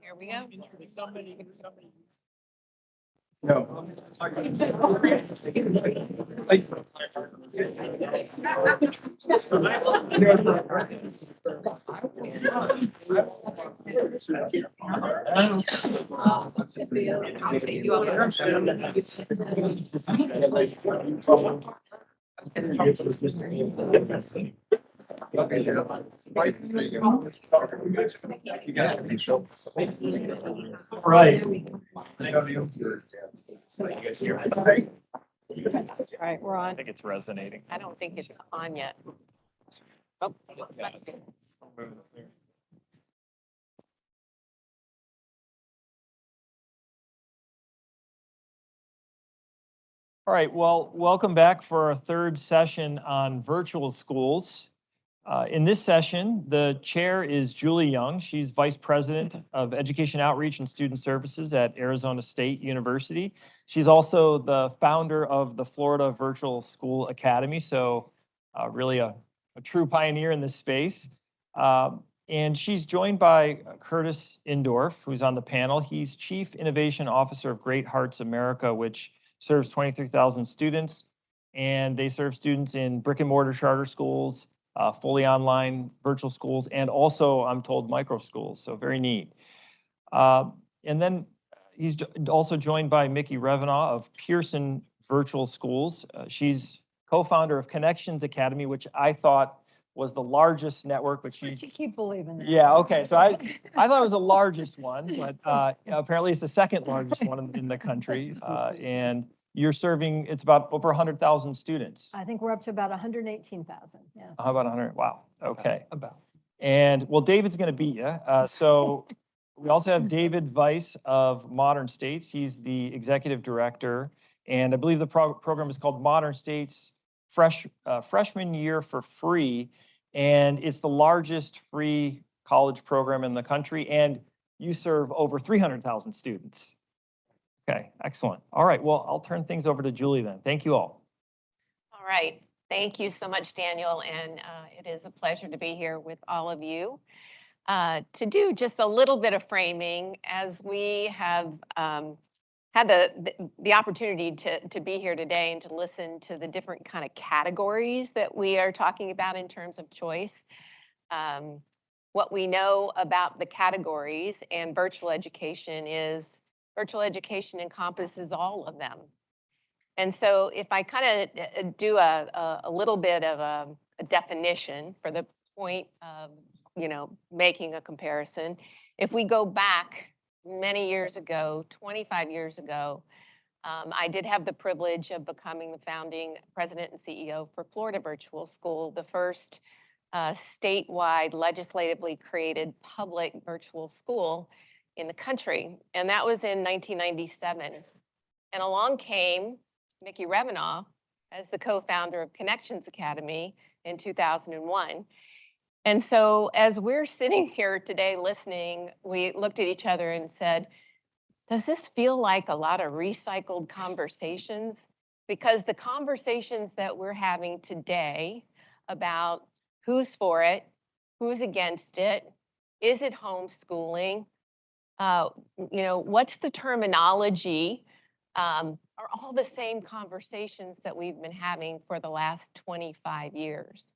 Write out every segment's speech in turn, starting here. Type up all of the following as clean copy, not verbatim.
Here we go. No. Right. All right, we're I on. think it's resonating. I don't think it's on yet. Oh, that's good. All right, well, welcome back for our third session on virtual schools. In this session, the chair is Julie Young. She's Vice President of Education Outreach and Student Services at Arizona State University. She's also the founder of the Florida Virtual School Academy, so really a true pioneer in this space. And she's joined by Kurtis Indorf, who's on the panel. He's Chief Innovation Officer of Great Hearts America, which serves 23,000 students, and they serve students in brick and mortar charter schools, fully online virtual schools, and also, I'm told, micro schools, so very neat. And then he's also joined by Mickey Revenaugh of Pearson Virtual Schools. She's co-founder of Connections Academy, which I thought was the largest network, but You keep believing that. yeah, okay, so I thought it was the largest one, but apparently it's the second largest one in the country. And you're serving, it's about over 100,000 students. I think we're up to about 118,000, yeah. How about 100? Wow, okay. About. And well, David's going to beat you. So we also have David Vise of Modern States. He's the executive director. And I believe the program is called Modern States Freshman Year for Free. And it's the largest free college program in the country. And you serve over 300,000 students. Okay, excellent. All right, well, I'll turn things over to Julie then. Thank you all. All right. Thank you so much, Daniel. And it is a pleasure to be here with all of you. To do just a little bit of framing, as we have had the opportunity to be here today and to listen to the different kind of categories that we are talking about in terms of choice. What we know about the categories and virtual education is virtual education encompasses all of them. And so if I kind of do a little bit of a definition for the point of, making a comparison, if we go back many years ago, 25 years ago, I did have the privilege of becoming the founding president and CEO for Florida Virtual School, the first statewide legislatively created public virtual school in the country. And that was in 1997. And along came Mickey Revenaugh as the co-founder of Connections Academy in 2001. And so as we're sitting here today listening, we looked at each other and said, does this feel like a lot of recycled conversations? Because the conversations that we're having today about who's for it, who's against it, is it homeschooling, what's the terminology, are all the same conversations that we've been having for the last 25 years.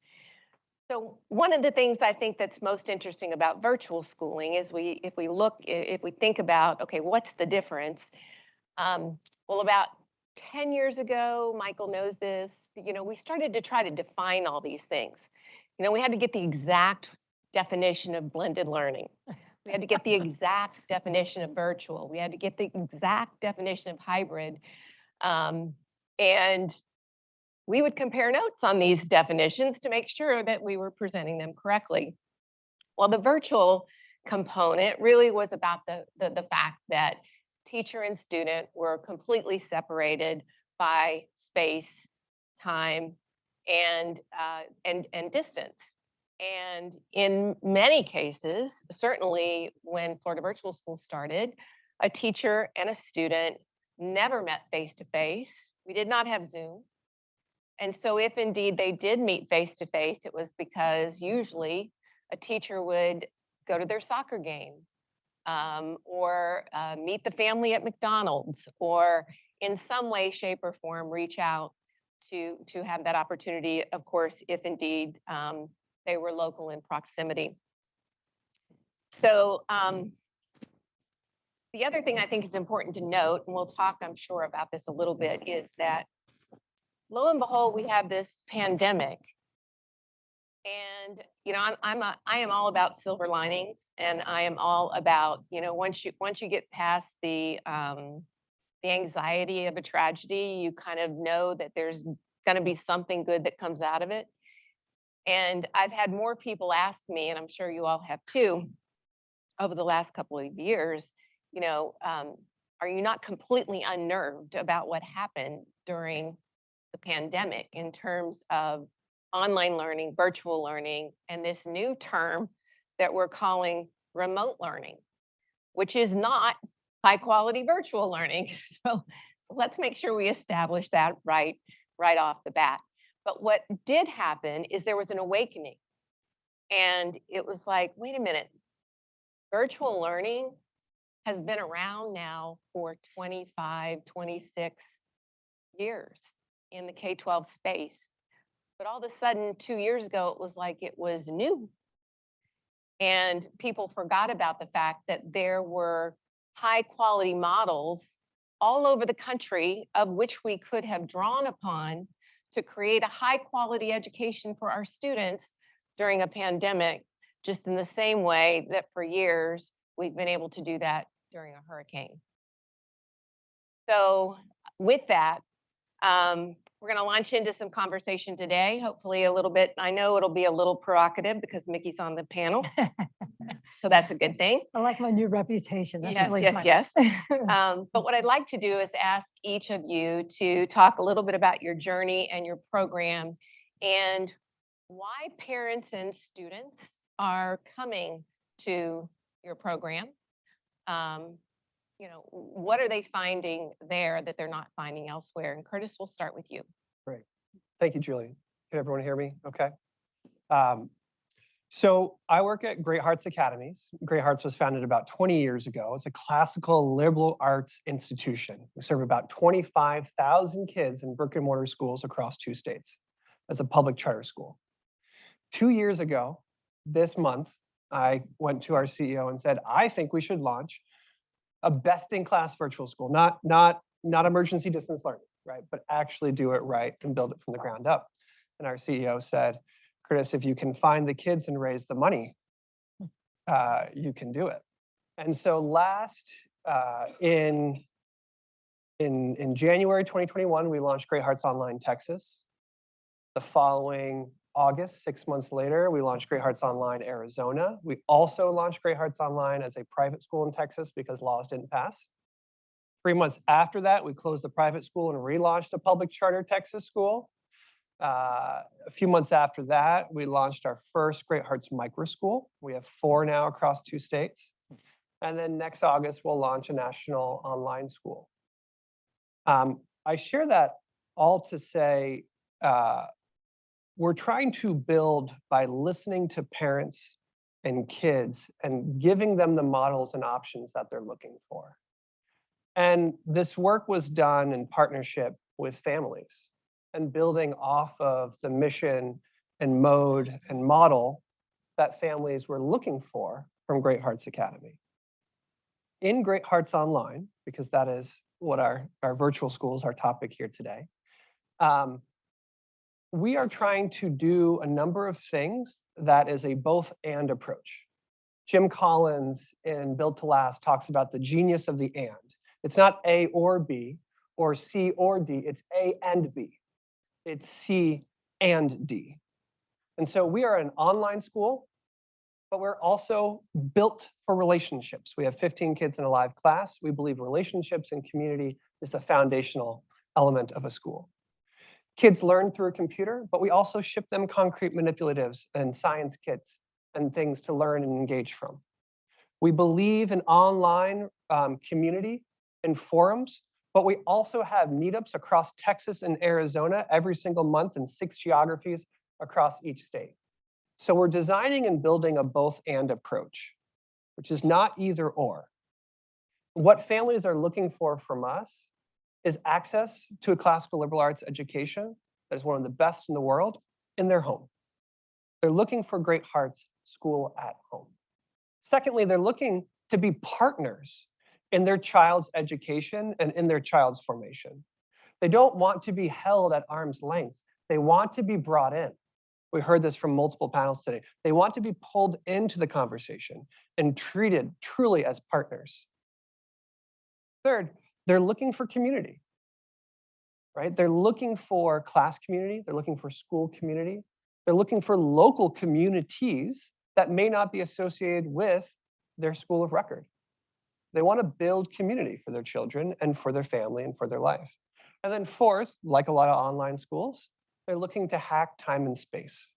So one of the things I think that's most interesting about virtual schooling is if we think about, okay, what's the difference? Well, about 10 years ago, Michael knows this, we started to try to define all these things. We had to get the exact definition of blended learning. We had to get the exact definition of virtual. We had to get the exact definition of hybrid. And we would compare notes on these definitions to make sure that we were presenting them correctly. Well, the virtual component really was about the fact that teacher and student were completely separated by space, time, and distance. And in many cases, certainly when Florida Virtual School started, a teacher and a student never met face-to-face. We did not have Zoom. And so if indeed they did meet face-to-face, it was because usually a teacher would go to their soccer game or meet the family at McDonald's, or in some way, shape, or form reach out to have that opportunity, of course, if indeed they were local in proximity. So the other thing I think is important to note, and we'll talk, I'm sure, about this a little bit, is that lo and behold, we have this pandemic. And I am all about silver linings, and I am all about, once you get past the anxiety of a tragedy, you kind of know that there's going to be something good that comes out of it. And I've had more people ask me, and I'm sure you all have too, over the last couple of years, are you not completely unnerved about what happened during the pandemic in terms of online learning, virtual learning, and this new term that we're calling remote learning, which is not high quality virtual learning. So let's make sure we establish that right off the bat. But what did happen is there was an awakening. And it was like, wait a minute, virtual learning has been around now for 25, 26 years in the K-12 space. But all of a sudden, 2 years ago, it was like it was new. And people forgot about the fact that there were high quality models all over the country of which we could have drawn upon to create a high quality education for our students during a pandemic, just in the same way that for years we've been able to do that during a hurricane. So with that, we're going to launch into some conversation today, hopefully a little bit. I know it'll be a little provocative because Mickey's on the panel. So that's a good thing. I like my new reputation. That's Yes, really yes, fun. yes. But what I'd like to do is ask each of you to talk a little bit about your journey and your program and why parents and students are coming to your program. What are they finding there that they're not finding elsewhere? And Kurtis, we'll start with you. Great. Thank you, Julie. Can everyone hear me? Okay. So I work at Great Hearts Academies. Great Hearts was founded about 20 years ago. It's a classical liberal arts institution. We serve about 25,000 kids in brick and mortar schools across 2 states as a public charter school. 2 years ago, this month, I went to our CEO and said, I think we should launch a best-in-class virtual school, not emergency distance learning, right? But actually do it right and build it from the ground up. And our CEO said, Kurtis, if you can find the kids and raise the money, you can do it. And so in January 2021, we launched Great Hearts Online Texas. The following August, 6 months later, we launched Great Hearts Online Arizona. We also launched Great Hearts Online as a private school in Texas because laws didn't pass. 3 months after that, we closed the private school and relaunched a public charter Texas school. A few months after that, we launched our first Great Hearts Micro School. We have 4 now across 2 states. And then next August, we'll launch a national online school. I share that all to say, we're trying to build by listening to parents and kids and giving them the models and options that they're looking for. And this work was done in partnership with families and building off of the mission and mode and model that families were looking for from Great Hearts Academy. In Great Hearts Online, because that is what our virtual school is our topic here today, we are trying to do a number of things that is a both and approach. Jim Collins in Built to Last talks about the genius of the and. It's not A or B or C or D, it's A and B. It's C and D. And so we are an online school, but we're also built for relationships. We have 15 kids in a live class. We believe relationships and community is the foundational element of a school. Kids learn through a computer, but we also ship them concrete manipulatives and science kits and things to learn and engage from. We believe in online community and forums, but we also have meetups across Texas and Arizona every single month in 6 geographies across each state. So we're designing and building a both and approach. which is not either or. What families are looking for from us is access to a classical liberal arts education that is one of the best in the world in their home. They're looking for Great Hearts School at home. Secondly, they're looking to be partners in their child's education and in their child's formation. They don't want to be held at arm's length. They want to be brought in. We heard this from multiple panels today. They want to be pulled into the conversation and treated truly as partners. Third, they're looking for community, right? They're looking for class community. They're looking for school community. They're looking for local communities that may not be associated with their school of record. They want to build community for their children and for their family and for their life. And then fourth, like a lot of online schools, they're looking to hack time and space.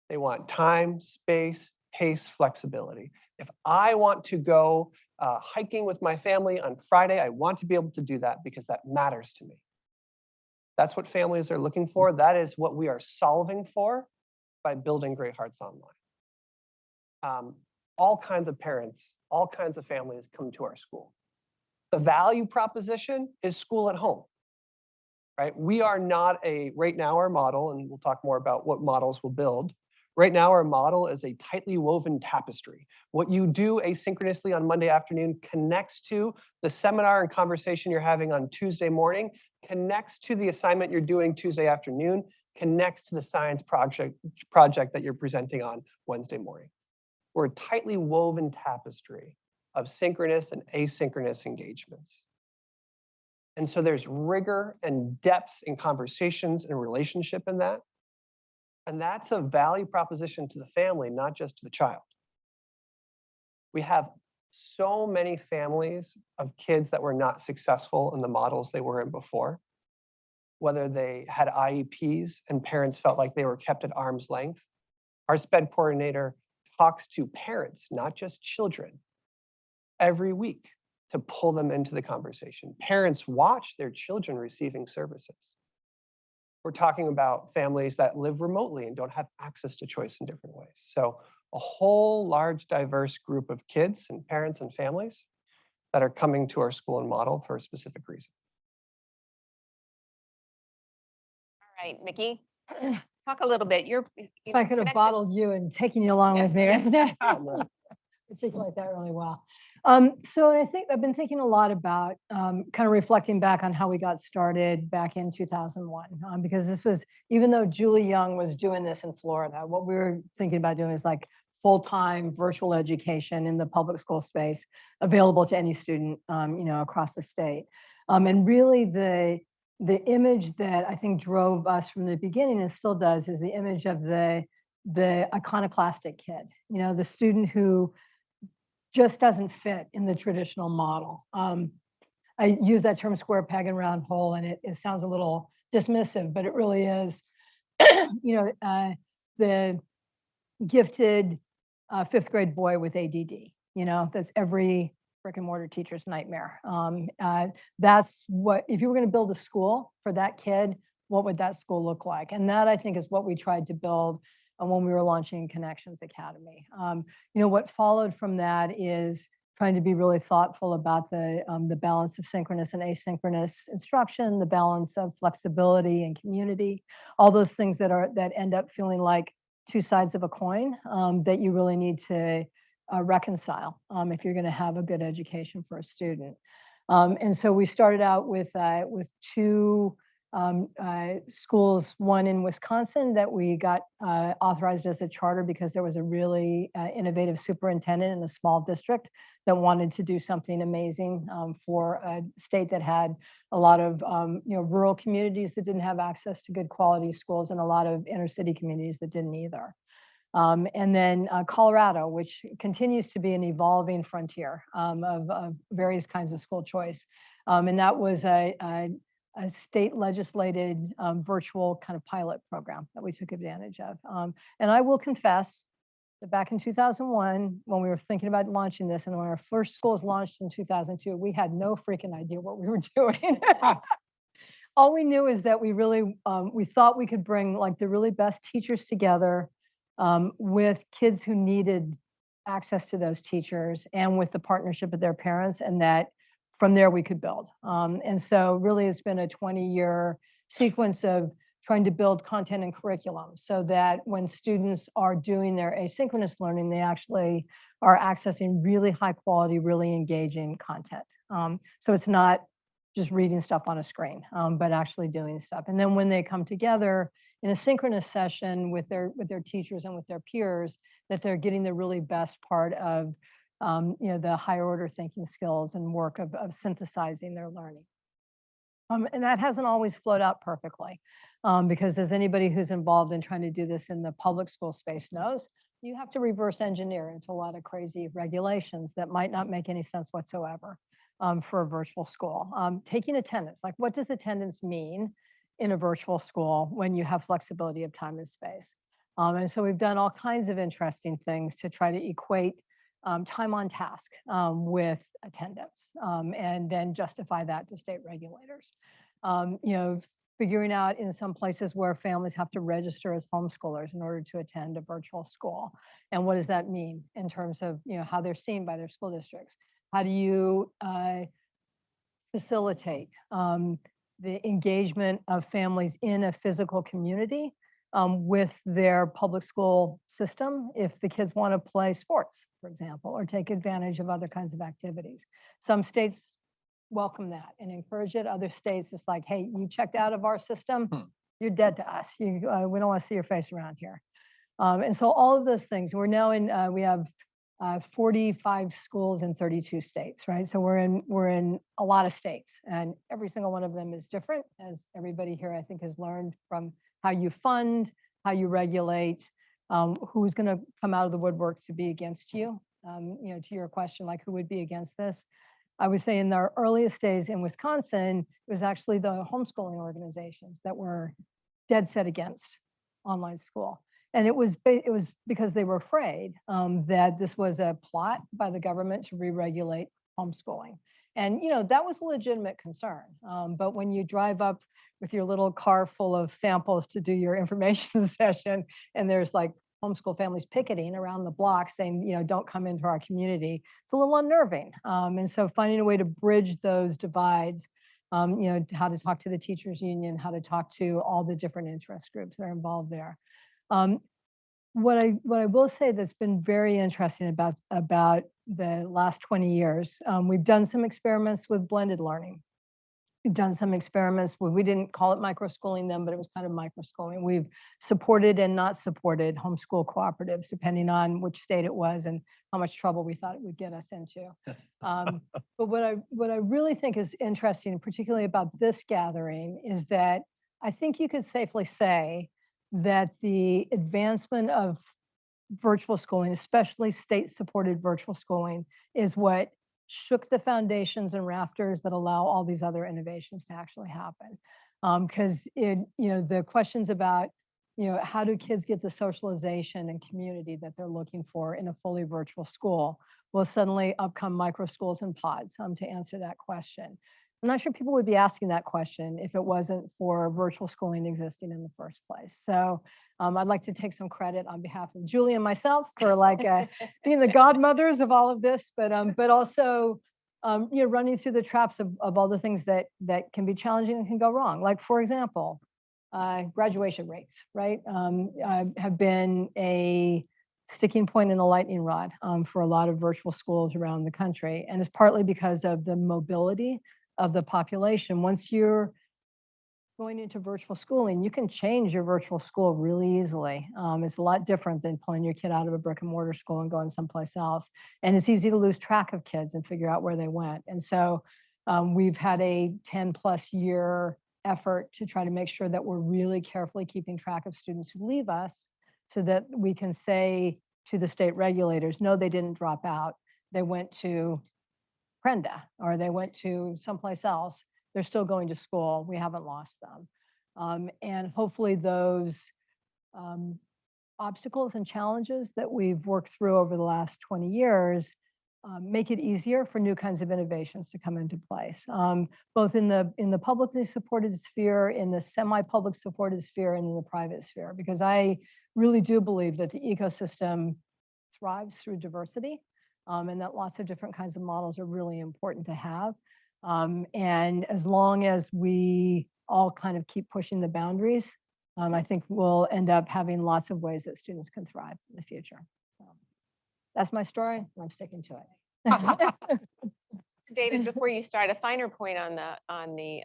They want time, space, pace, flexibility. If I want to go hiking with my family on Friday, I want to be able to do that because that matters to me. That's what families are looking for. That is what we are solving for by building Great Hearts Online. All kinds of parents, all kinds of families come to our school. The value proposition is school at home, right? We are not right now our model, and we'll talk more about what models we'll build. Right now our model is a tightly woven tapestry. What you do asynchronously on Monday afternoon connects to the seminar and conversation you're having on Tuesday morning, connects to the assignment you're doing Tuesday afternoon, connects to the science project that you're presenting on Wednesday morning. We're a tightly woven tapestry of synchronous and asynchronous engagements. And so there's rigor and depth in conversations and relationship in that. And that's a value proposition to the family, not just to the child. We have so many families of kids that were not successful in the models they were in before, whether they had IEPs and parents felt like they were kept at arm's length. Our SPED coordinator talks to parents, not just children, every week to pull them into the conversation. Parents watch their children receiving services. We're talking about families that live remotely and don't have access to choice in different ways. So a whole large, diverse group of kids and parents and families that are coming to our school and model for a specific reason. All right, Mickey, talk a little bit. If I could have bottled you and taken you along with me, articulate that really well. So I think I've been thinking a lot about kind of reflecting back on how we got started back in 2001, because this was, even though Julie Young was doing this in Florida, what we were thinking about doing is like full-time virtual education in the public school space available to any student, across the state. And really the image that I think drove us from the beginning and still does is the image of the iconoclastic kid, the student who just doesn't fit in the traditional model. I use that term square peg and round hole, and it sounds a little dismissive, but it really is, the gifted fifth grade boy with ADD, that's every brick and mortar teacher's nightmare. That's what, if you were going to build a school for that kid, what would that school look like? And that, I think, is what we tried to build when we were launching Connections Academy. What followed from that is trying to be really thoughtful about the balance of synchronous and asynchronous instruction, the balance of flexibility and community, all those things that end up feeling like two sides of a coin that you really need to reconcile if you're going to have a good education for a student. And so we started out with two schools, one in Wisconsin that we got authorized as a charter because there was a really innovative superintendent in a small district that wanted to do something amazing for a state that had a lot of rural communities that didn't have access to good quality schools and a lot of inner city communities that didn't either. And then Colorado, which continues to be an evolving frontier of various kinds of school choice. And that was a state legislated virtual kind of pilot program that we took advantage of. And I will confess that back in 2001, when we were thinking about launching this, and when our first schools launched in 2002, we had no freaking idea what we were doing. All we knew is that we really, we thought we could bring like the really best teachers together with kids who needed access to those teachers and with the partnership of their parents, and that from there we could build. And so really it's been a 20-year sequence of trying to build content and curriculum so that when students are doing their asynchronous learning, they actually are accessing really high quality, really engaging content. So it's not just reading stuff on a screen, but actually doing stuff. And then when they come together in a synchronous session with their teachers and with their peers, that they're getting the really best part of the higher order thinking skills and work of synthesizing their learning. And that hasn't always flowed out perfectly, because as anybody who's involved in trying to do this in the public school space knows, you have to reverse engineer into a lot of crazy regulations that might not make any sense whatsoever for a virtual school. Taking attendance, like what does attendance mean in a virtual school when you have flexibility of time and space? And so we've done all kinds of interesting things to try to equate time on task with attendance, and then justify that to state regulators. Figuring out in some places where families have to register as homeschoolers in order to attend a virtual school. And what does that mean in terms of how they're seen by their school districts? How do you facilitate the engagement of families in a physical community with their public school system if the kids want to play sports, for example, or take advantage of other kinds of activities? Some states welcome that and encourage it. Other states, it's like, hey, you checked out of our system, you're dead to us. We don't want to see your face around here. And so all of those things, we're now in, we have 45 schools in 32 states, right? So we're in a lot of states, and every single one of them is different, as everybody here, I think, has learned from how you fund, how you regulate, who's going to come out of the woodwork to be against you. To your question, like who would be against this? I would say in the earliest days in Wisconsin, it was actually the homeschooling organizations that were dead set against online school. And it was because they were afraid that this was a plot by the government to re-regulate homeschooling. And that was a legitimate concern. But when you drive up with your little car full of samples to do your information session, and there's like homeschool families picketing around the block saying, don't come into our community, it's a little unnerving. And so finding a way to bridge those divides, how to talk to the teachers union, how to talk to all the different interest groups that are involved there. What I will say that's been very interesting about the last 20 years, we've done some experiments with blended learning. We've done some experiments where we didn't call it microschooling then, but it was kind of microschooling. We've supported and not supported homeschool cooperatives, depending on which state it was and how much trouble we thought it would get us into. But what I really think is interesting, particularly about this gathering, is that I think you could safely say that the advancement of virtual schooling, especially state-supported virtual schooling, is what shook the foundations and rafters that allow all these other innovations to actually happen. Because the questions about how do kids get the socialization and community that they're looking for in a fully virtual school, will suddenly up come micro schools and pods to answer that question. I'm not sure people would be asking that question if it wasn't for virtual schooling existing in the first place. So I'd like to take some credit on behalf of Julie and myself for being the godmothers of all of this, but also running through the traps of all the things that can be challenging and can go wrong. Like, for example, graduation rates, right? Have been a sticking point in a lightning rod for a lot of virtual schools around the country. And it's partly because of the mobility of the population. Once you're going into virtual schooling, you can change your virtual school really easily. It's a lot different than pulling your kid out of a brick and mortar school and going someplace else. And it's easy to lose track of kids and figure out where they went. And so we've had a 10+ year effort to try to make sure that we're really carefully keeping track of students who leave us, so that we can say to the state regulators, no, they didn't drop out. They went to Prenda, or they went to someplace else. They're still going to school. We haven't lost them. And hopefully those obstacles and challenges that we've worked through over the last 20 years make it easier for new kinds of innovations to come into place, both in the publicly supported sphere, in the semi-public supported sphere, and in the private sphere. Because I really do believe that the ecosystem thrives through diversity, and that lots of different kinds of models are really important to have. And as long as we all kind of keep pushing the boundaries, I think we'll end up having lots of ways that students can thrive in the future. So that's my story, and I'm sticking to it. David, before you start, a finer point on the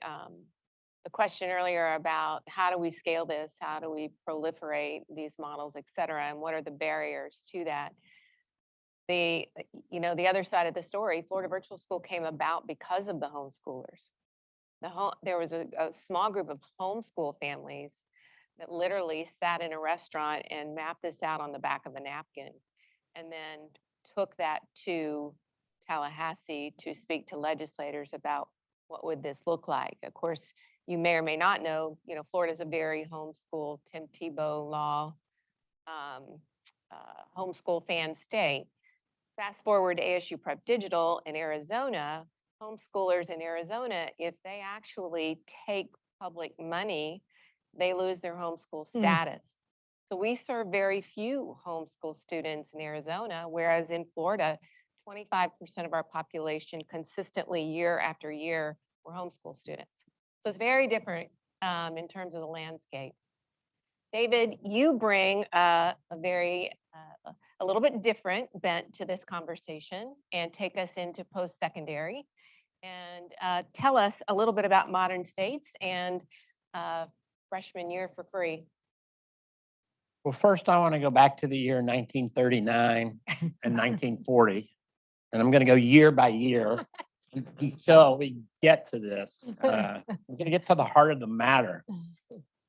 question earlier about how do we scale this, how do we proliferate these models, et cetera, and what are the barriers to that? The other side of the story, Florida Virtual School came about because of the homeschoolers. There was a small group of homeschool families that literally sat in a restaurant and mapped this out on the back of a napkin, and then took that to Tallahassee to speak to legislators about what would this look like. Of course, you may or may not know, Florida is a very homeschool, Tim Tebow law, homeschool fan state. Fast forward to ASU Prep Digital in Arizona, homeschoolers in Arizona, if they actually take public money, they lose their homeschool status. So we serve very few homeschool students in Arizona, whereas in Florida, 25% of our population consistently year after year were homeschool students. So it's very different in terms of the landscape. David, you bring a little bit different bent to this conversation and take us into post-secondary and tell us a little bit about Modern States and freshman year for free. Well, first I want to go back to the year 1939 and 1940, and I'm going to go year by year until we get to this. We're going to get to the heart of the matter.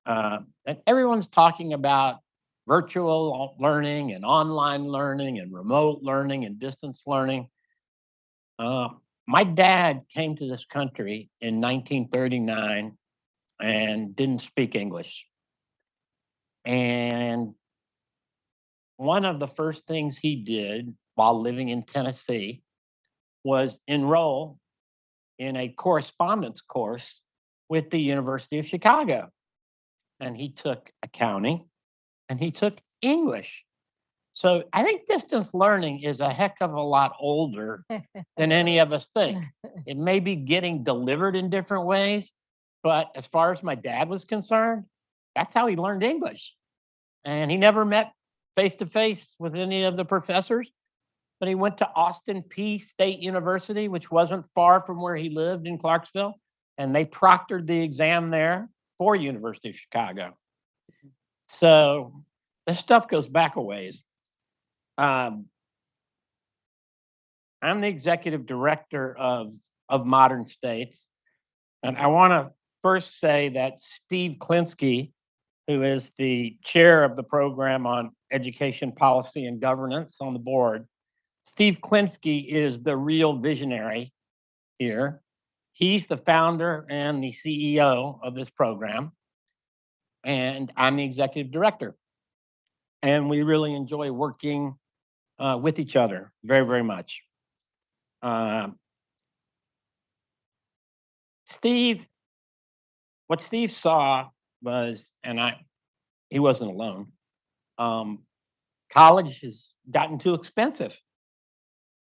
And everyone's talking about virtual learning and online learning and remote learning and distance learning. My dad came to this country in 1939 and didn't speak English. And one of the first things he did while living in Tennessee was enroll in a correspondence course with the University of Chicago. And he took accounting and he took English. So I think distance learning is a heck of a lot older than any of us think. It may be getting delivered in different ways, but as far as my dad was concerned, that's how he learned English. And he never met face-to-face with any of the professors, but he went to Austin Peay State University, which wasn't far from where he lived in Clarksville, and they proctored the exam there for University of Chicago. So this stuff goes back a ways. I'm the executive director of Modern States, and I want to first say that Steve Klinsky, who is the chair of the program on education policy and governance on the board, Steve Klinsky is the real visionary here. He's the founder and the CEO of this program, and I'm the executive director. And we really enjoy working with each other very, very much. What Steve saw was, and he wasn't alone, college has gotten too expensive.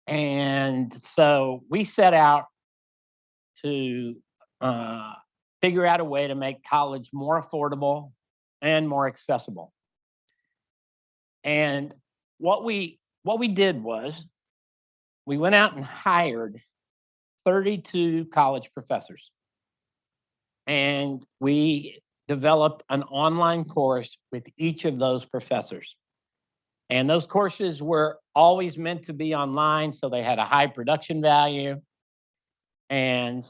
And so we set out to figure out a way to make college more affordable and more accessible. And what we did was we went out and hired 32 college professors. And we developed an online course with each of those professors. And those courses were always meant to be online, so they had a high production value. And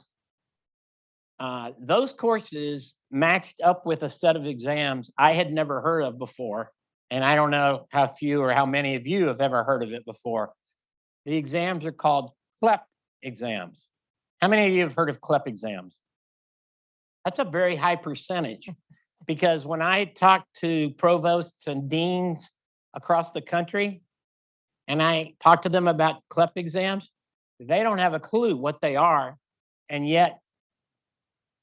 those courses matched up with a set of exams I had never heard of before. And I don't know how few or how many of you have ever heard of it before. The exams are called CLEP exams. How many of you have heard of CLEP exams? That's a very high percentage, because when I talk to provosts and deans across the country, and I talk to them about CLEP exams, they don't have a clue what they are, and yet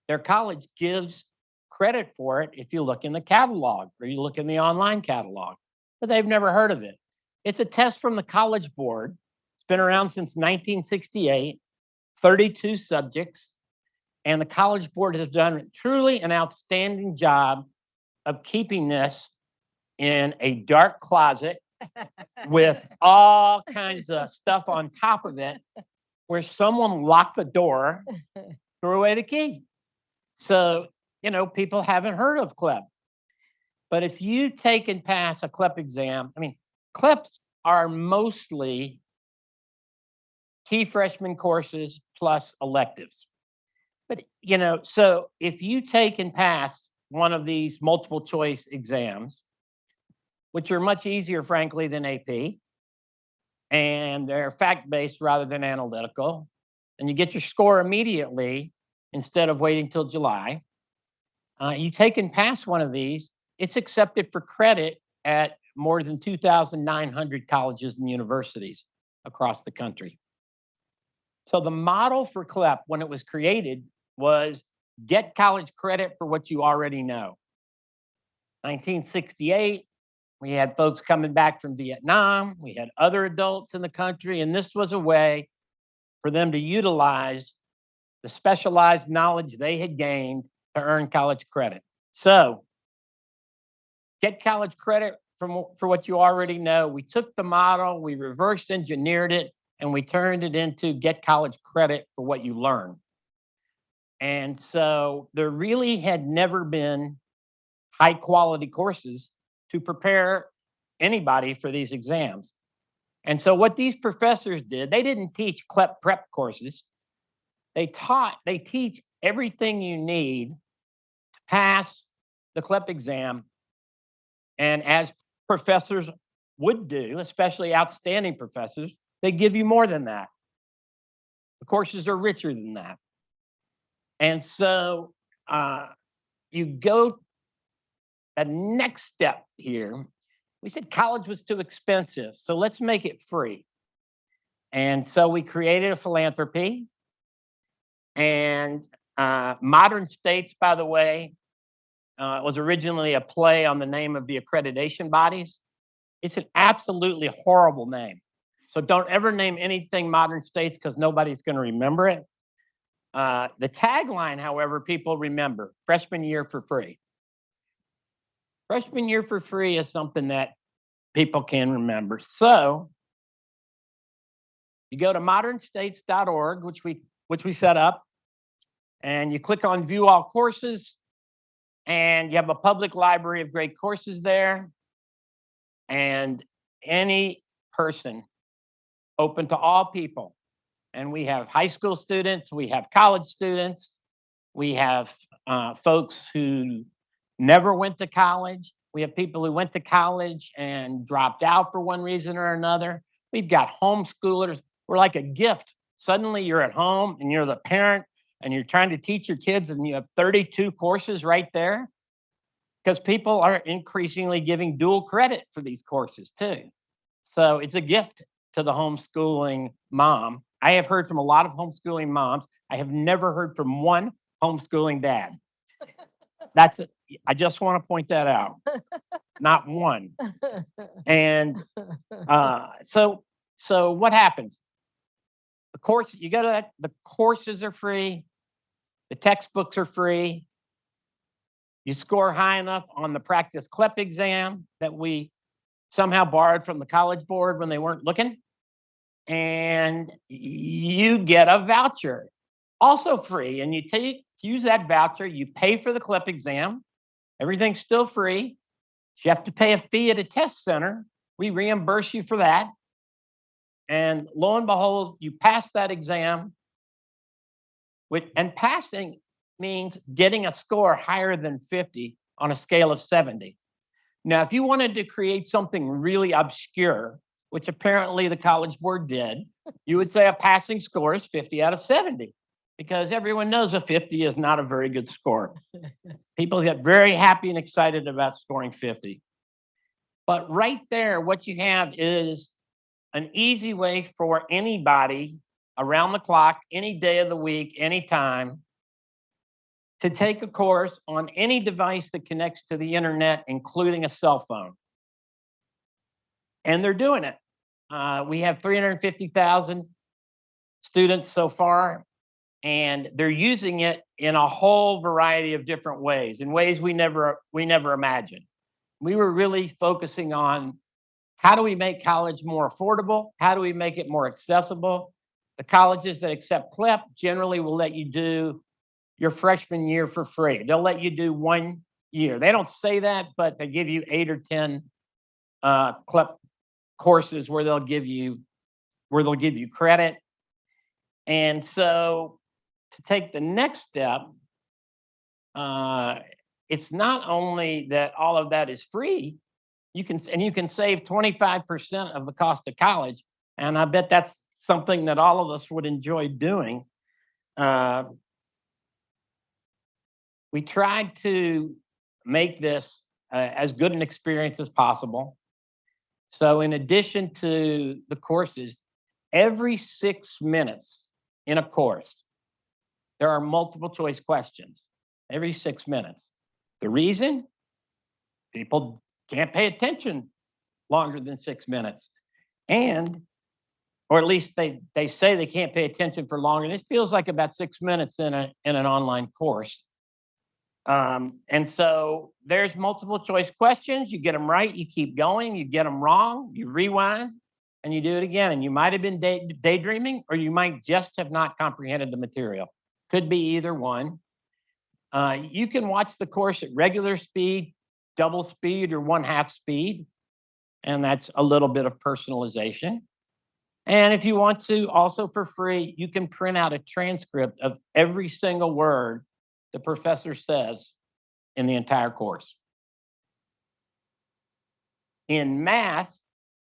their college gives credit for it if you look in the catalog or you look in the online catalog, but they've never heard of it. It's a test from the College Board. It's been around since 1968, 32 subjects, and the College Board has done truly an outstanding job of keeping this in a dark closet with all kinds of stuff on top of it, where someone locked the door, threw away the key. So, people haven't heard of CLEP. But if you take and pass a CLEP exam, CLEPs are mostly key freshman courses plus electives. But, so if you take and pass one of these multiple choice exams, which are much easier, frankly, than AP, and they're fact-based rather than analytical, and you get your score immediately instead of waiting till July, you take and pass one of these, it's accepted for credit at more than 2,900 colleges and universities across the country. So the model for CLEP, when it was created, was get college credit for what you already know. 1968, we had folks coming back from Vietnam. We had other adults in the country, and this was a way for them to utilize the specialized knowledge they had gained to earn college credit. So get college credit for what you already know. We took the model, we reverse engineered it, and we turned it into get college credit for what you learn. And so there really had never been high quality courses to prepare anybody for these exams. And so what these professors did, they didn't teach CLEP prep courses. They teach everything you need to pass the CLEP exam. And as professors would do, especially outstanding professors, they give you more than that. The courses are richer than that. And so you go the next step here. We said college was too expensive, so let's make it free. And so we created a philanthropy. And Modern States, by the way, was originally a play on the name of the accreditation bodies. It's an absolutely horrible name. So don't ever name anything Modern States because nobody's going to remember it. The tagline, however, people remember: freshman year for free. Freshman year for free is something that people can remember. So you go to modernstates.org, which we set up, and you click on View All Courses, and you have a public library of great courses there, and any person, open to all people. And we have high school students, we have college students, we have folks who never went to college. We have people who went to college and dropped out for one reason or another. We've got homeschoolers. We're like a gift. Suddenly you're at home and you're the parent and you're trying to teach your kids and you have 32 courses right there, because people are increasingly giving dual credit for these courses too. So it's a gift to the homeschooling mom. I have heard from a lot of homeschooling moms. I have never heard from one homeschooling dad. That's it. I just want to point that out. Not one. And so what happens? The course, you go to that, the courses are free, the textbooks are free. You score high enough on the practice CLEP exam that we somehow borrowed from the College Board when they weren't looking, and you get a voucher, also free. And you use that voucher, you pay for the CLEP exam, everything's still free. You have to pay a fee at a test center. We reimburse you for that. And lo and behold, you pass that exam. And passing means getting a score higher than 50 on a scale of 70. Now, if you wanted to create something really obscure, which apparently the College Board did, you would say a passing score is 50 out of 70, because everyone knows a 50 is not a very good score. People get very happy and excited about scoring 50. But right there, what you have is an easy way for anybody around the clock, any day of the week, anytime, to take a course on any device that connects to the internet, including a cell phone. And they're doing it. We have 350,000 students so far, and they're using it in a whole variety of different ways, in ways we never imagined. We were really focusing on how do we make college more affordable? How do we make it more accessible? The colleges that accept CLEP generally will let you do your freshman year for free. They'll let you do 1 year. They don't say that, but they give you 8 or 10 CLEP courses where they'll give you credit. And so to take the next step, it's not only that all of that is free, you can save 25% of the cost of college. And I bet that's something that all of us would enjoy doing. We tried to make this as good an experience as possible. So in addition to the courses, every 6 minutes in a course, there are multiple choice questions every 6 minutes. The reason? People can't pay attention longer than 6 minutes. Or at least they say they can't pay attention for longer. This feels like about 6 minutes in an online course. And so there's multiple choice questions. You get them right, you keep going. You get them wrong, you rewind, and you do it again. And you might have been daydreaming, or you might just have not comprehended the material. Could be either one. You can watch the course at regular speed, double speed, or 1/2 speed. And that's a little bit of personalization. And if you want to, also for free, you can print out a transcript of every single word the professor says in the entire course. In math,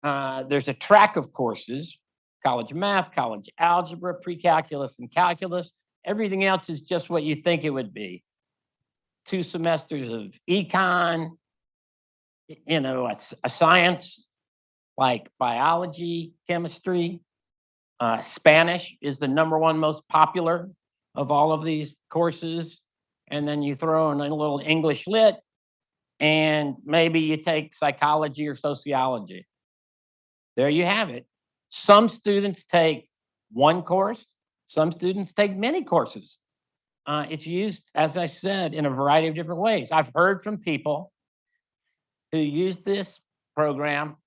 there's a track of courses: college math, college algebra, pre-calculus, and calculus. Everything else is just what you think it would be. 2 semesters of econ, a science like biology, chemistry. Spanish is the #1 most popular of all of these courses. And then you throw in a little English lit, and maybe you take psychology or sociology. There you have it. Some students take 1 course. Some students take many courses. It's used, as I said, in a variety of different ways. I've heard from people who used this program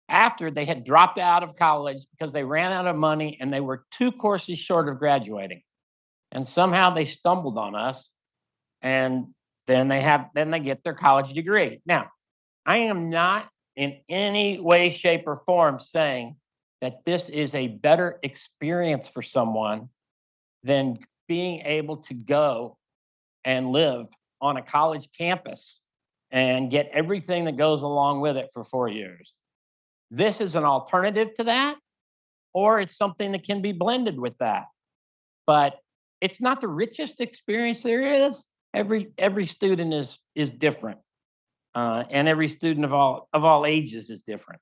after they had dropped out of college because they ran out of money and they were 2 courses short of graduating. And somehow they stumbled on us, and then they get their college degree. Now, I am not in any way, shape, or form saying that this is a better experience for someone than being able to go and live on a college campus and get everything that goes along with it for 4 years. This is an alternative to that, or it's something that can be blended with that. But it's not the richest experience there is. Every student is different, and every student of all ages is different.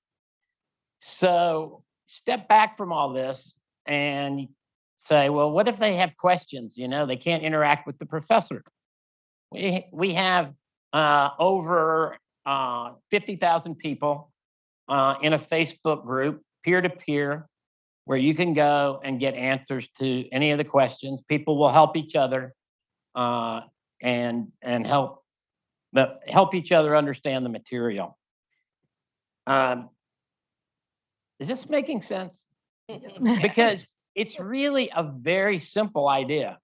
So step back from all this and say, well, what if they have questions? They can't interact with the professor. We have over 50,000 people in a Facebook group, peer-to-peer, where you can go and get answers to any of the questions. People will help each other and help each other understand the material. Is this making sense? Because it's really a very simple idea.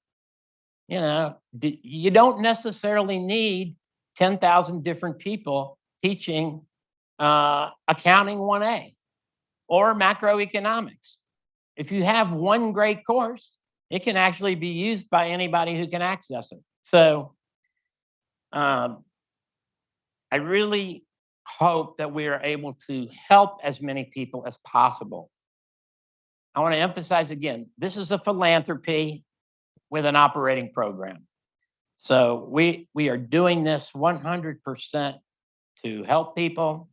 You don't necessarily need 10,000 different people teaching accounting 1A or macroeconomics. If you have one great course, it can actually be used by anybody who can access it. So I really hope that we are able to help as many people as possible. I want to emphasize again, this is a philanthropy with an operating program. So we are doing this 100% to help people.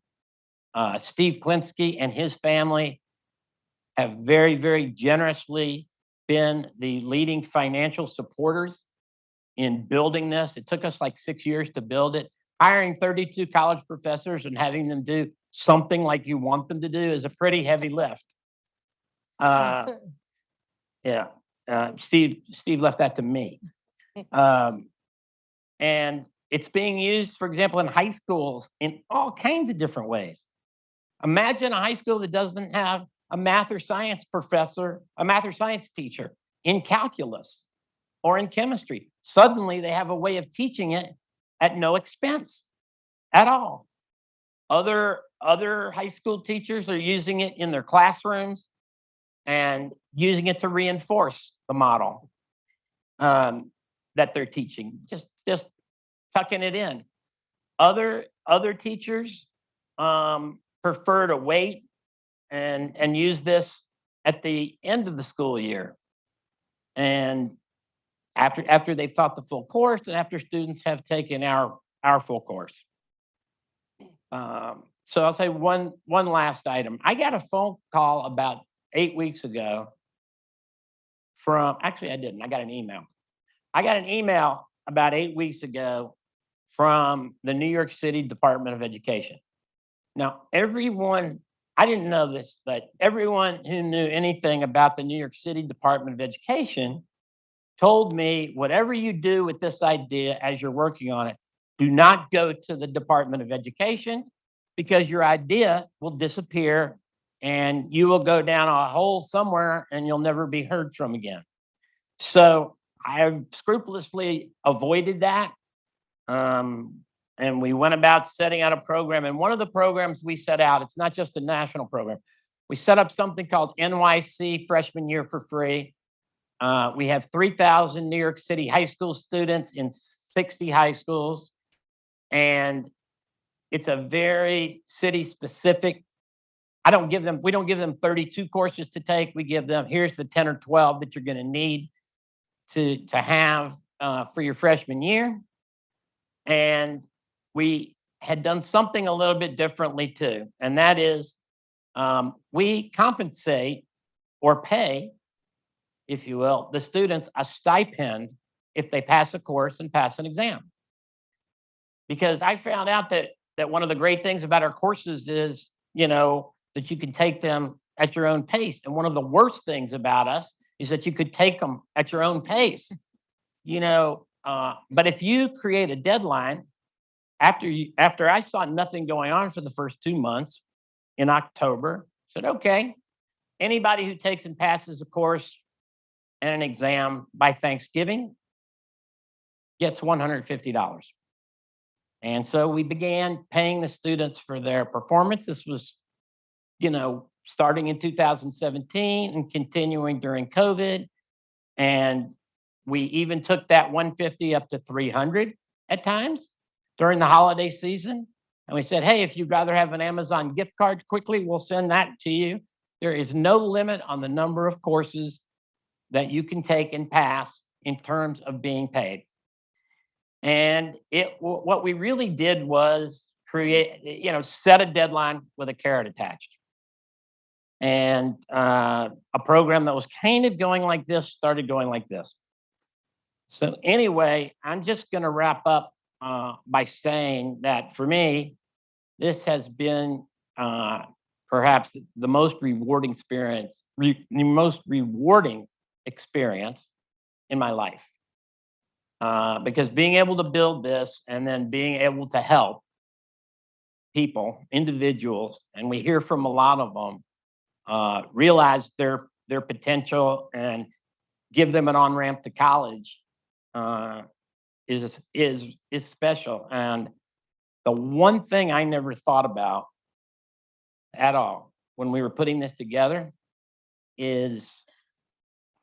Steve Klinsky and his family have very, very generously been the leading financial supporters in building this. It took us like 6 years to build it, hiring 32 college professors and having them do something like you want them to do is a pretty heavy lift. Yeah, Steve left that to me. And it's being used, for example, in high schools in all kinds of different ways. Imagine a high school that doesn't have a math or science professor, a math or science teacher in calculus or in chemistry. Suddenly they have a way of teaching it at no expense at all. Other high school teachers are using it in their classrooms and using it to reinforce the model that they're teaching, just tucking it in. Other teachers prefer to wait and use this at the end of the school year, and after they've taught the full course and after students have taken our full course. So I'll say one last item. I got a phone call about 8 weeks ago from, actually I didn't, I got an email. I got an email about 8 weeks ago from the New York City Department of Education. Now, everyone, I didn't know this, but everyone who knew anything about the New York City Department of Education told me, whatever you do with this idea as you're working on it, do not go to the Department of Education, because your idea will disappear and you will go down a hole somewhere and you'll never be heard from again. So I've scrupulously avoided that. And we went about setting out a program. And one of the programs we set out, it's not just a national program. We set up something called NYC Freshman Year for Free. We have 3,000 New York City high school students in 60 high schools. And it's a very city specific. We don't give them 32 courses to take. We give them, here's the 10 or 12 that you're going to need to have for your freshman year. And we had done something a little bit differently too. And that is we compensate or pay, if you will, the students a stipend if they pass a course and pass an exam. Because I found out that one of the great things about our courses is, that you can take them at your own pace. And one of the worst things about us is that you could take them at your own pace. But if you create a deadline, after I saw nothing going on for the first 2 months in October, I said, okay, anybody who takes and passes a course and an exam by Thanksgiving gets $150. And so we began paying the students for their performance. This was, starting in 2017 and continuing during COVID. And we even took that 150 up to 300 at times during the holiday season. And we said, hey, if you'd rather have an Amazon gift card quickly, we'll send that to you. There is no limit on the number of courses that you can take and pass in terms of being paid. And what we really did was set a deadline with a carrot attached. And a program that was kind of going like this started going like this. So anyway, I'm just going to wrap up by saying that for me, this has been perhaps the most rewarding experience in my life. Because being able to build this and then being able to help people, individuals, and we hear from a lot of them, realize their potential and give them an on-ramp to college is special. And the one thing I never thought about at all when we were putting this together is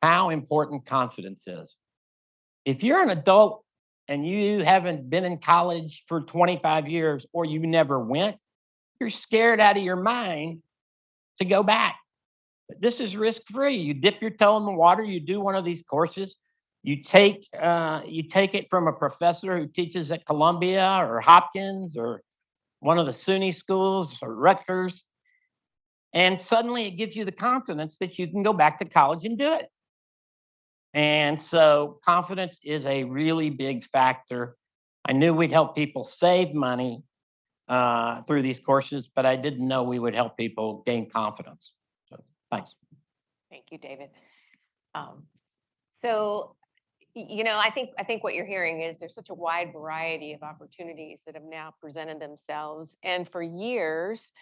how important confidence is. If you're an adult and you haven't been in college for 25 years or you never went, you're scared out of your mind to go back. But this is risk-free. You dip your toe in the water, you do one of these courses, you take it from a professor who teaches at Columbia or Hopkins or one of the SUNY schools or Rutgers, and suddenly it gives you the confidence that you can go back to college and do it. And so confidence is a really big factor. I knew we'd help people save money, through these courses, but I didn't know we would help people gain confidence. So thanks. Thank you, David. So, I think what you're hearing is there's such a wide variety of opportunities that have now presented themselves. And for years,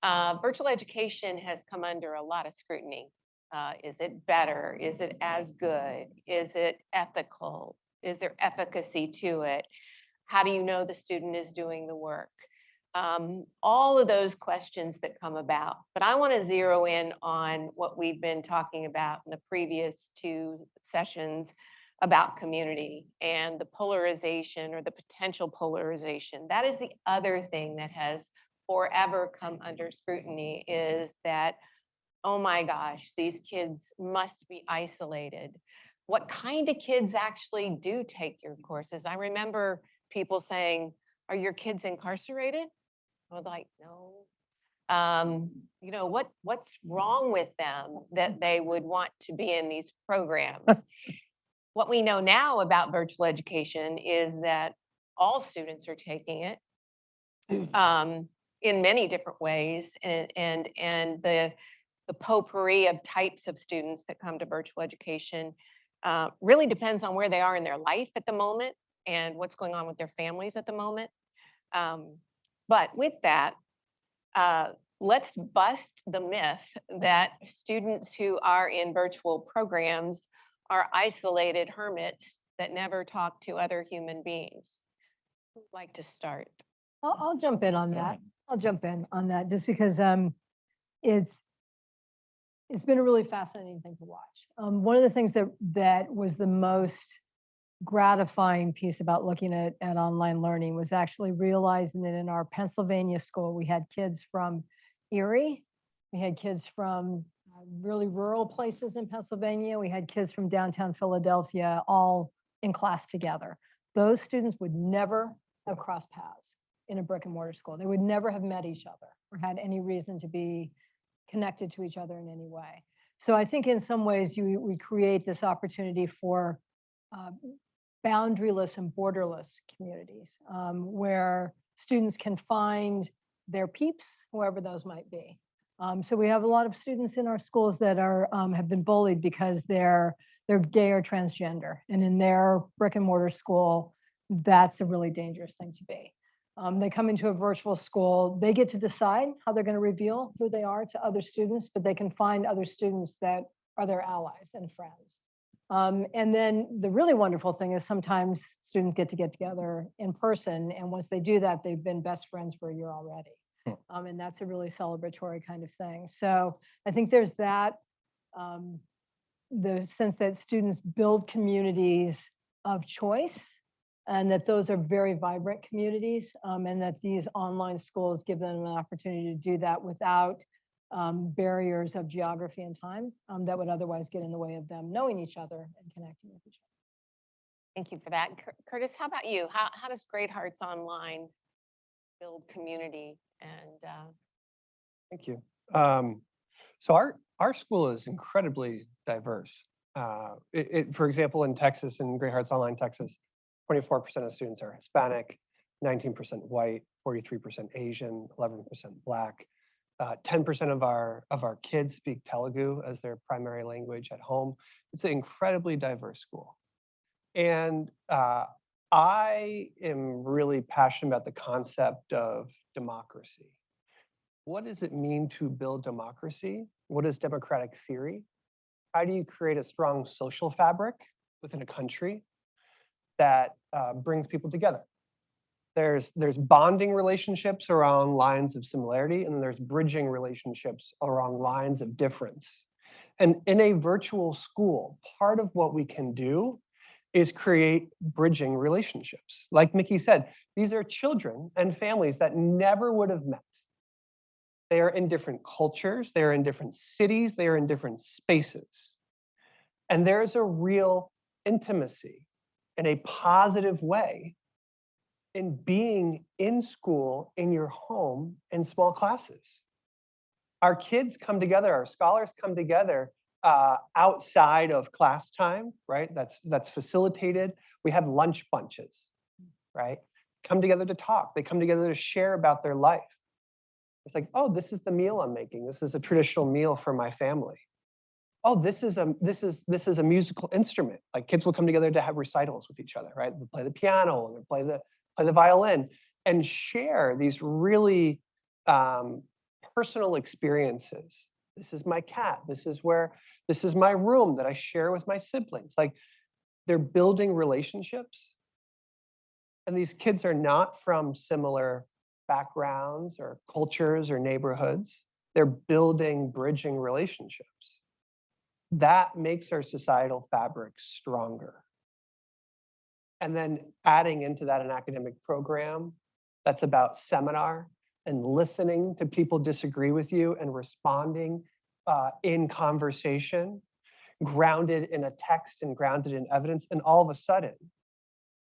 virtual education has come under a lot of scrutiny. Is it better? Is it as good? Is it ethical? Is there efficacy to it? How do you know the student is doing the work? All of those questions that come about. But I want to zero in on what we've been talking about in the previous two sessions about community and the polarization or the potential polarization. That is the other thing that has forever come under scrutiny, is that, oh my gosh, these kids must be isolated. What kind of kids actually do take your courses? I remember people saying, are your kids incarcerated? I was like, no. What's wrong with them that they would want to be in these programs? What we know now about virtual education is that all students are taking it in many different ways, and the potpourri of types of students that come to virtual education really depends on where they are in their life at the moment and what's going on with their families at the moment. But with that, let's bust the myth that students who are in virtual programs are isolated hermits that never talk to other human beings. Who'd like to start? I'll jump in on that. I'll jump in on that just because it's been a really fascinating thing to watch. One of the things that was the most gratifying piece about looking at online learning was actually realizing that in our Pennsylvania school, we had kids from Erie, we had kids from really rural places in Pennsylvania, we had kids from downtown Philadelphia, all in class together. Those students would never have crossed paths in a brick and mortar school. They would never have met each other or had any reason to be connected to each other in any way. So I think in some ways we create this opportunity for boundaryless and borderless communities where students can find their peeps, whoever those might be. So we have a lot of students in our schools that are have been bullied because they're gay or transgender, and in their brick and mortar school, that's a really dangerous thing to be. They come into a virtual school, they get to decide how they're going to reveal who they are to other students, but they can find other students that are their allies and friends. And then the really wonderful thing is sometimes students get together in person, and once they do that, they've been best friends for a year already. And that's a really celebratory kind of thing. So I think there's that, the sense that students build communities of choice, and that those are very vibrant communities, and that these online schools give them an opportunity to do that without barriers of geography and time that would otherwise get in the way of them knowing each other and connecting with each other. Thank you for that. Kurtis, how about you? How does Great Hearts Online build community? And Thank you. So our school is incredibly diverse. For example, in Texas, in Great Hearts Online Texas, 24% of students are Hispanic, 19% white, 43% Asian, 11% Black. 10% of our kids speak Telugu as their primary language at home. It's an incredibly diverse school. And I am really passionate about the concept of democracy. What does it mean to build democracy? What is democratic theory? How do you create a strong social fabric within a country that brings people together? There's bonding relationships around lines of similarity, and then there's bridging relationships around lines of difference. And in a virtual school, part of what we can do is create bridging relationships. Like Mickey said, these are children and families that never would have met. They are in different cultures, they are in different cities, they are in different spaces. And there's a real intimacy in a positive way in being in school, in your home, in small classes. Our kids come together, our scholars come together outside of class time, right? That's facilitated. We have lunch bunches, right? come together to talk. They come together to share about their life. It's like, oh, this is the meal I'm making. This is a traditional meal for my family. Oh, this is a musical instrument. Like kids will come together to have recitals with each other, right? They play the piano and they play the violin and share these really personal experiences. This is my cat. This is my room that I share with my siblings. Like they're building relationships. And these kids are not from similar backgrounds or cultures or neighborhoods. They're building, bridging relationships. That makes our societal fabric stronger. And then adding into that an academic program that's about seminar and listening to people disagree with you and responding in conversation, grounded in a text and grounded in evidence. And all of a sudden,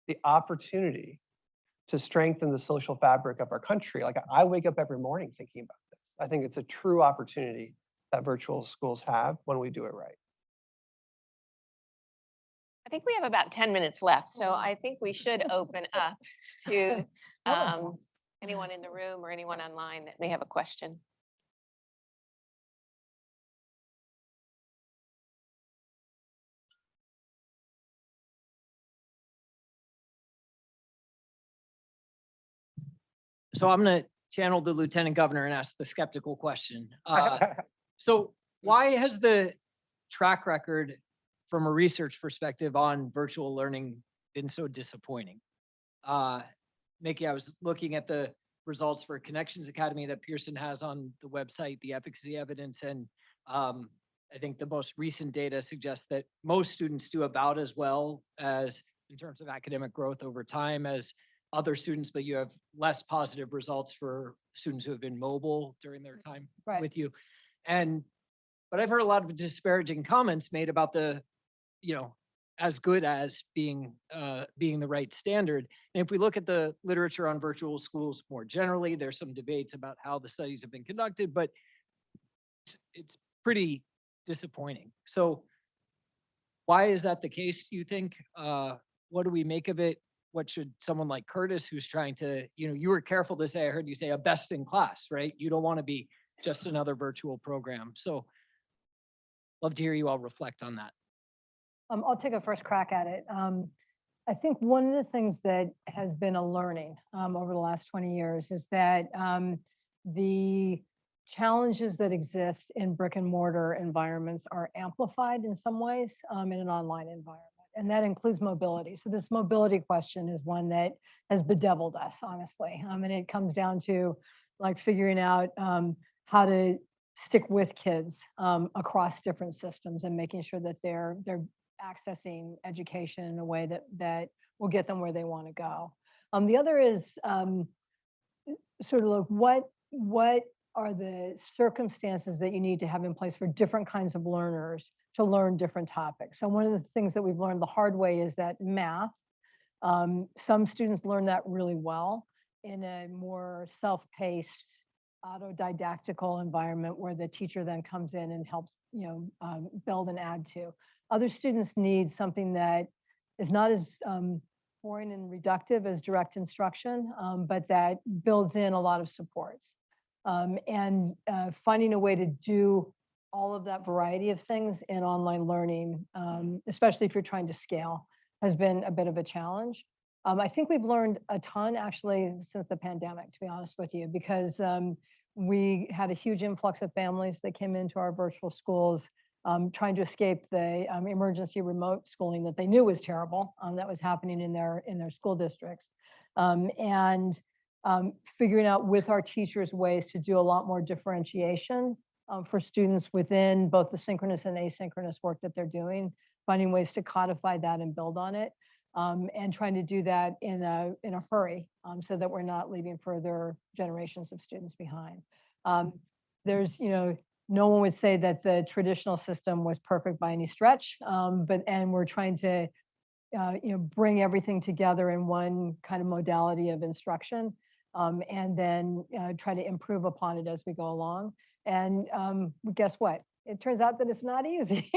the opportunity to strengthen the social fabric of our country. Like I wake up every morning thinking about this. I think it's a true opportunity that virtual schools have when we do it right. I think we have about 10 minutes left, so I think we should open up to anyone in the room or anyone online that may have a question. So I'm going to channel the lieutenant governor and ask the skeptical question. So why has the track record from a research perspective on virtual learning been so disappointing? Mickey, I was looking at the results for Connections Academy that Pearson has on the website, the efficacy evidence, and I think the most recent data suggests that most students do about as well as in terms of academic growth over time as other students, but you have less positive results for students who have been mobile during their time with you. But I've heard a lot of disparaging comments made about the, as good as being the right standard. And if we look at the literature on virtual schools more generally, there's some debates about how the studies have been conducted, but it's pretty disappointing. So why is that the case, do you think? What do we make of it? What should someone like Kurtis, who's trying to, you were careful to say, I heard you say a best in class, right? You don't want to be just another virtual program. So love to hear you all reflect on that. I'll take a first crack at it. I think one of the things that has been a learning over the last 20 years is that the challenges that exist in brick and mortar environments are amplified in some ways in an online environment. And that includes mobility. So this mobility question is one that has bedeviled us, honestly. And it comes down to like figuring out how to stick with kids across different systems and making sure that they're accessing education in a way that will get them where they want to go. The other is sort of like what are the circumstances that you need to have in place for different kinds of learners to learn different topics. So one of the things that we've learned the hard way is that math, some students learn that really well in a more self-paced, autodidactical environment where the teacher then comes in and helps, build and add to. Other students need something that is not as boring and reductive as direct instruction, but that builds in a lot of supports. And finding a way to do all of that variety of things in online learning, especially if you're trying to scale, has been a bit of a challenge. I think we've learned a ton actually since the pandemic, to be honest with you, because we had a huge influx of families that came into our virtual schools trying to escape the emergency remote schooling that they knew was terrible, that was happening in their school districts. And figuring out with our teachers ways to do a lot more differentiation for students within both the synchronous and asynchronous work that they're doing, finding ways to codify that and build on it, and trying to do that in a hurry so that we're not leaving further generations of students behind. There's, no one would say that the traditional system was perfect by any stretch, and we're trying to, bring everything together in one kind of modality of instruction, and then try to improve upon it as we go along. And guess what? It turns out that it's not easy,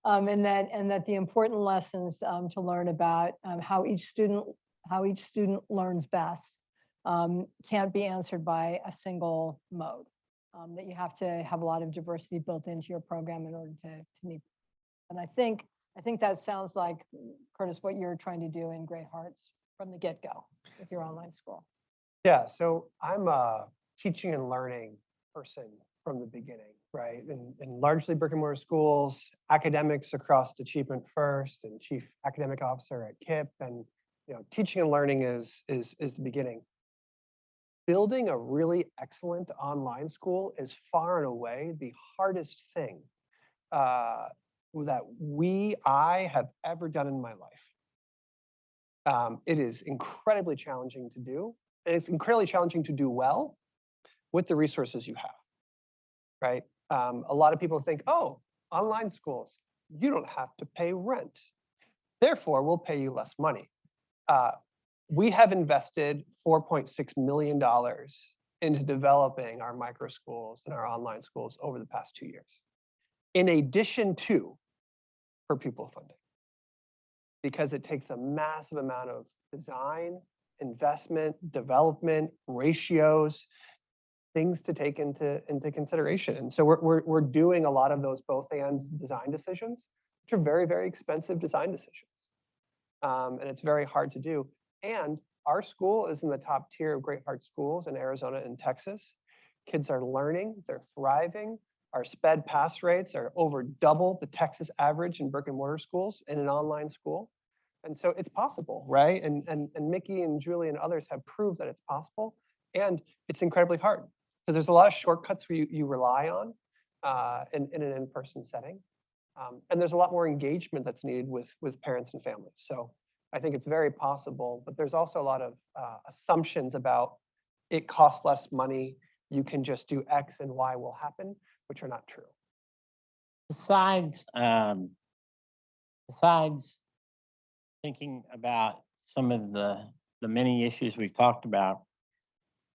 and that the important lessons to learn about how each student how each student learns best can't be answered by a single mode. That you have to have a lot of diversity built into your program in order to meet. And I think that sounds like, Kurtis, what you're trying to do in Great Hearts from the get-go with your online school. Yeah, so I'm a teaching and learning person from the beginning, right? In largely brick and mortar schools, academics across Achievement First and chief academic officer at KIPP, and teaching and learning is the beginning. Building a really excellent online school is far and away the hardest thing that I have ever done in my life. It is incredibly challenging to do, and it's incredibly challenging to do well with the resources you have, right? A lot of people think, oh, online schools, you don't have to pay rent. Therefore, we'll pay you less money. We have invested $4.6 million into developing our micro schools and our online schools over the past 2 years, in addition to per pupil funding, because it takes a massive amount of design, investment, development, ratios, things to take into consideration. And so we're doing a lot of those both and design decisions, which are very, very expensive design decisions. And it's very hard to do. And our school is in the top tier of Great Heart schools in Arizona and Texas. Kids are learning, they're thriving. Our SPED pass rates are over double the Texas average in brick and mortar schools in an online school. And so it's possible, right? And Mickey and Julie and others have proved that it's possible. And it's incredibly hard because there's a lot of shortcuts you rely on in an in-person setting. And there's a lot more engagement that's needed with parents and families. So I think it's very possible, but there's also a lot of assumptions about it costs less money, you can just do X and Y will happen, which are not true. Besides thinking about some of the many issues we've talked about,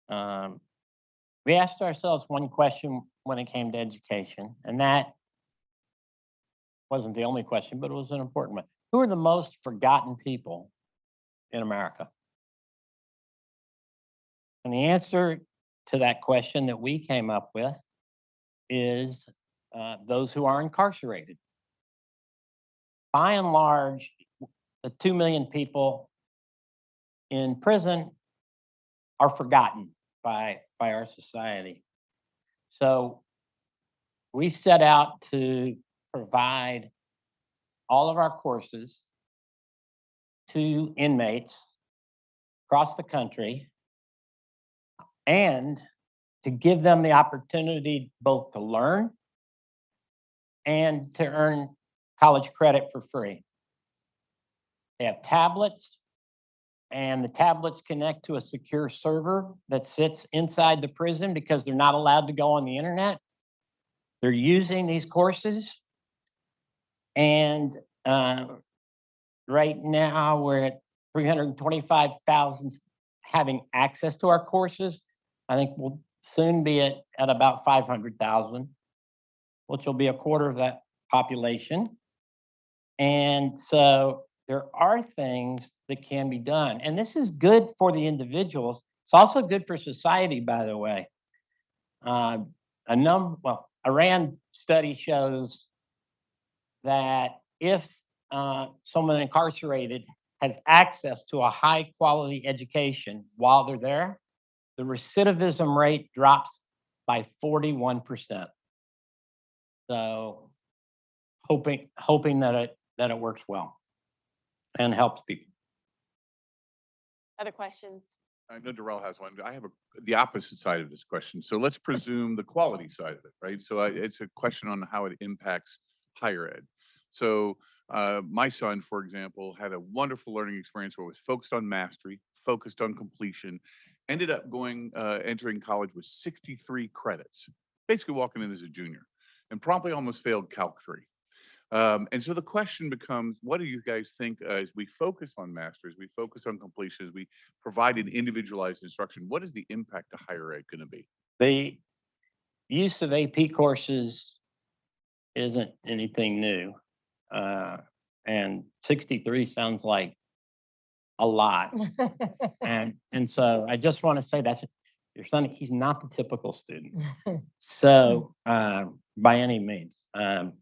we asked ourselves one question when it came to education, and that wasn't the only question, but it was an important one. Who are the most forgotten people in America? And the answer to that question that we came up with is those who are incarcerated. By and large, the 2 million people in prison are forgotten by our society. So we set out to provide all of our courses to inmates across the country and to give them the opportunity both to learn and to earn college credit for free. They have tablets, and the tablets connect to a secure server that sits inside the prison because they're not allowed to go on the internet. They're using these courses, and right now we're at 325,000 having access to our courses. I think we'll soon be at about 500,000, which will be a quarter of that population. And so there are things that can be done. And this is good for the individuals. It's also good for society, by the way. A RAND study shows that if someone incarcerated has access to a high quality education while they're there, the recidivism rate drops by 41%. So hoping that it works well and helps people. Other questions? I know Darrell has one. I have the opposite side of this question. So let's presume the quality side of it, right? So it's a question on how it impacts higher ed. So my son, for example, had a wonderful learning experience where it was focused on mastery, focused on completion, ended up entering college with 63 credits, basically walking in as a junior, and promptly almost failed Calc 3. And so the question becomes, what do you guys think as we focus on masters, we focus on completion, as we provide an individualized instruction, what is the impact to higher ed going to be? The use of AP courses isn't anything new. And 63 sounds like a lot. And so I just want to say that's your son, he's not the typical student. So by any means. But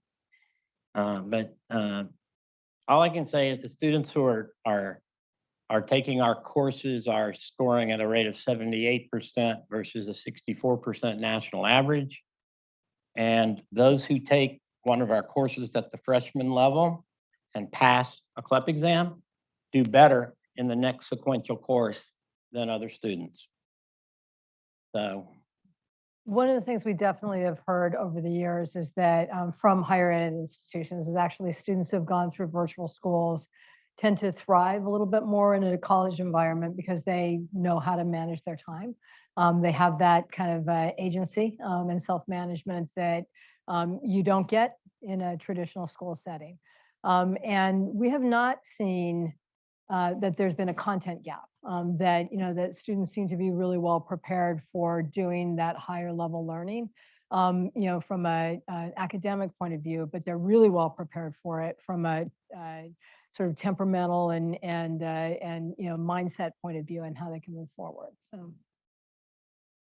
all I can say is the students who are taking our courses are scoring at a rate of 78% versus a 64% national average. And those who take one of our courses at the freshman level and pass a CLEP exam do better in the next sequential course than other students. So One of the things we definitely have heard over the years is that from higher ed institutions is actually students who have gone through virtual schools tend to thrive a little bit more in a college environment because they know how to manage their time. They have that kind of agency and self-management that you don't get in a traditional school setting. And we have not seen that there's been a content gap, that, that students seem to be really well prepared for doing that higher level learning, from an academic point of view, but they're really well prepared for it from a sort of temperamental and mindset point of view and how they can move forward. So.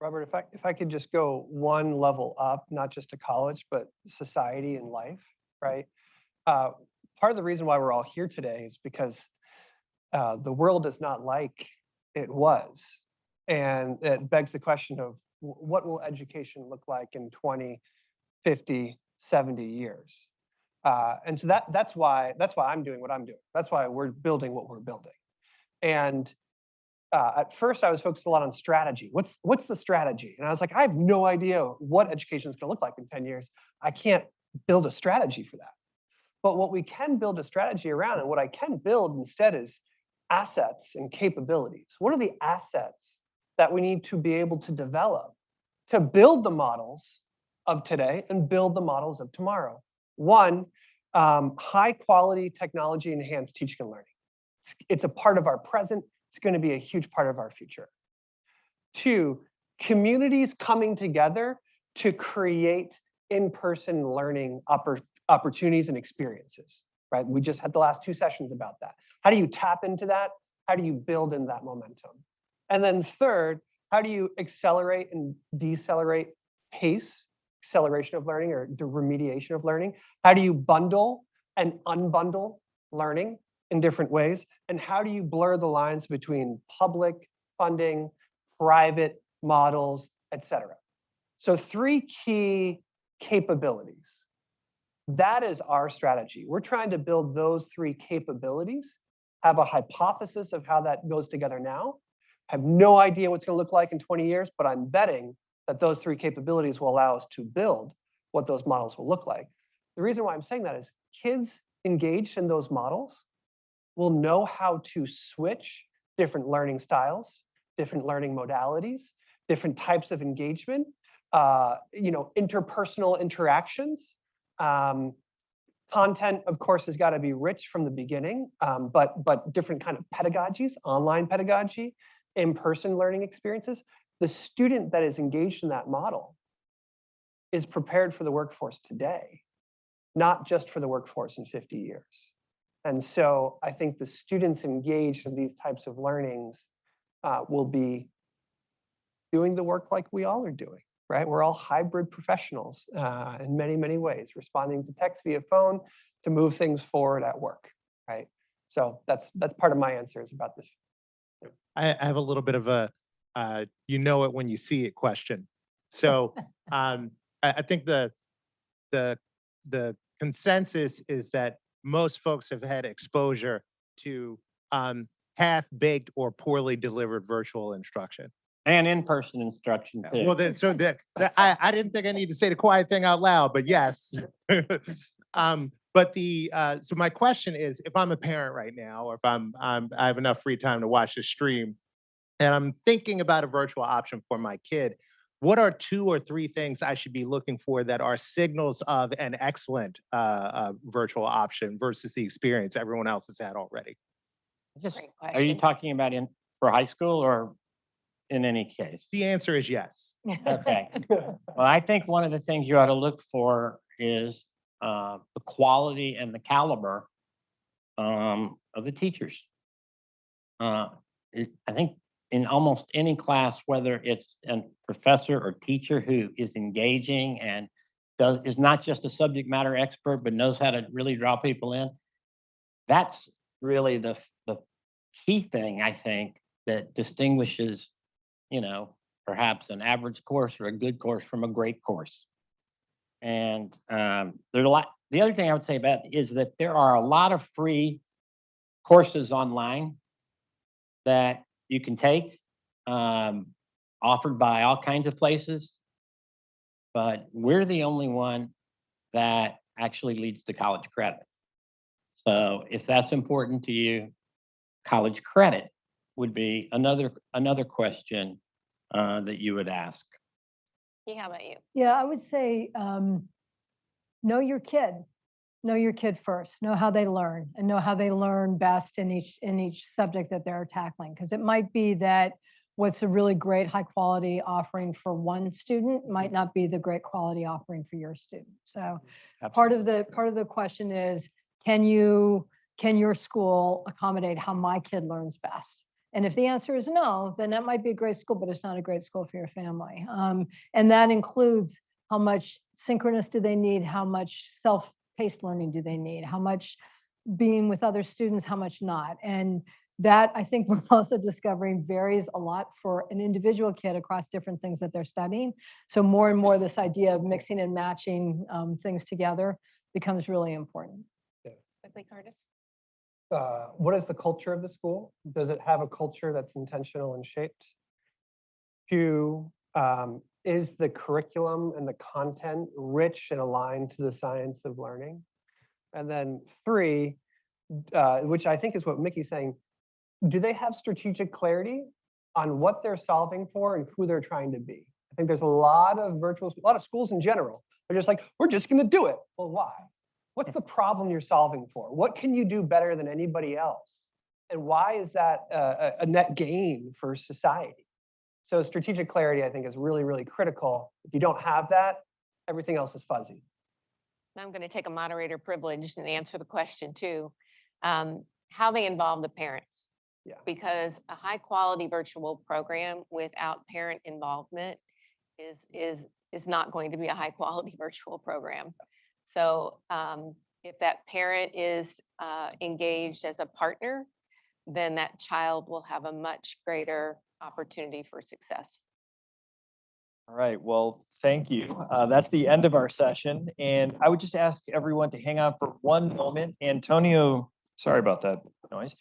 Robert, if I could just go one level up, not just to college, but society and life, right? Part of the reason why we're all here today is because the world is not like it was. And it begs the question of what will education look like in 20, 50, 70 years? And so that's why I'm doing what I'm doing. That's why we're building what we're building. And at first I was focused a lot on strategy. What's the strategy? And I was like, I have no idea what education is going to look like in 10 years. I can't build a strategy for that. But what we can build a strategy around, and what I can build instead, is assets and capabilities. What are the assets that we need to be able to develop to build the models of today and build the models of tomorrow? One, high quality technology enhanced teaching and learning. It's a part of our present. It's going to be a huge part of our future. Two, communities coming together to create in-person learning opportunities and experiences, right? We just had the last 2 sessions about that. How do you tap into that? How do you build in that momentum? And then third, how do you accelerate and decelerate pace, acceleration of learning or the remediation of learning? How do you bundle and unbundle learning in different ways? And how do you blur the lines between public funding, private models, et cetera? So 3 key capabilities. That is our strategy. We're trying to build those 3 capabilities, have a hypothesis of how that goes together now. I have no idea what's going to look like in 20 years, but I'm betting that those 3 capabilities will allow us to build what those models will look like. The reason why I'm saying that is kids engaged in those models will know how to switch different learning styles, different learning modalities, different types of engagement, interpersonal interactions. Content, of course, has got to be rich from the beginning, but different kind of pedagogies, online pedagogy, in-person learning experiences. The student that is engaged in that model is prepared for the workforce today, not just for the workforce in 50 years. And so I think the students engaged in these types of learnings will be doing the work like we all are doing, right? We're all hybrid professionals in many, many ways, responding to text via phone to move things forward at work, right? So that's part of my answer is about this. I have a little bit of a, you know it when you see it question. So I think the consensus is that most folks have had exposure to half-baked or poorly delivered virtual instruction. and in-person instruction too. Well, then, so I didn't think I need to say the quiet thing out loud, but yes. But so my question is, if I'm a parent right now, or if I have enough free time to watch the stream, and I'm thinking about a virtual option for my kid, what are 2 or 3 things I should be looking for that are signals of an excellent virtual option versus the experience everyone else has had already? Great Are you question. talking about for high school or in any case? The answer is yes. Okay. Well, I think one of the things you ought to look for is the quality and the caliber of the teachers. I think in almost any class, whether it's a professor or teacher who is engaging and is not just a subject matter expert, but knows how to really draw people in. That's really the key thing, I think, that distinguishes, perhaps an average course or a good course from a great course. And there's a lot. The other thing I would say about it is that there are a lot of free courses online that you can take, offered by all kinds of places, but we're the only one that actually leads to college credit. So if that's important to you, college credit would be another question that you would ask. How about you? Yeah, I would say, know your kid. Know your kid first. Know how they learn and know how they learn best in each subject that they're tackling. Because it might be that what's a really great high quality offering for one student might not be the great quality offering for your student. So part of the question is, can your school accommodate how my kid learns best? And if the answer is no, then that might be a great school, but it's not a great school for your family. And that includes how much synchronous do they need? How much self-paced learning do they need? How much being with other students? How much not? And that, I think we're also discovering, varies a lot for an individual kid across different things that they're studying. So more and more this idea of mixing and matching things together becomes really important. Quickly, Kurtis. What is the culture of the school? Does it have a culture that's intentional and shaped? 2, is the curriculum and the content rich and aligned to the science of learning? And then 3, which I think is what Mickey's saying, do they have strategic clarity on what they're solving for and who they're trying to be? I think there's a lot of schools in general, they're just like, we're just going to do it. Well, why? What's the problem you're solving for? What can you do better than anybody else? And why is that a net gain for society? So strategic clarity, I think, is really, really critical. If you don't have that, everything else is fuzzy. I'm going to take a moderator privilege and answer the question too. How they involve the parents. Yeah. Because a high quality virtual program without parent involvement is not going to be a high quality virtual program. So if that parent is engaged as a partner, then that child will have a much greater opportunity for success. All right, well, thank you. That's the end of our session. And I would just ask everyone to hang on for one moment. Antonio, sorry about that noise.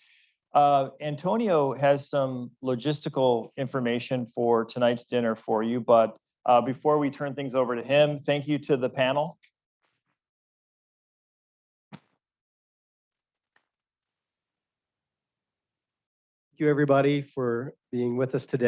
Antonio has some logistical information for tonight's dinner for you, but before we turn things over to him, thank you to the panel. Thank you, everybody, for being with us today.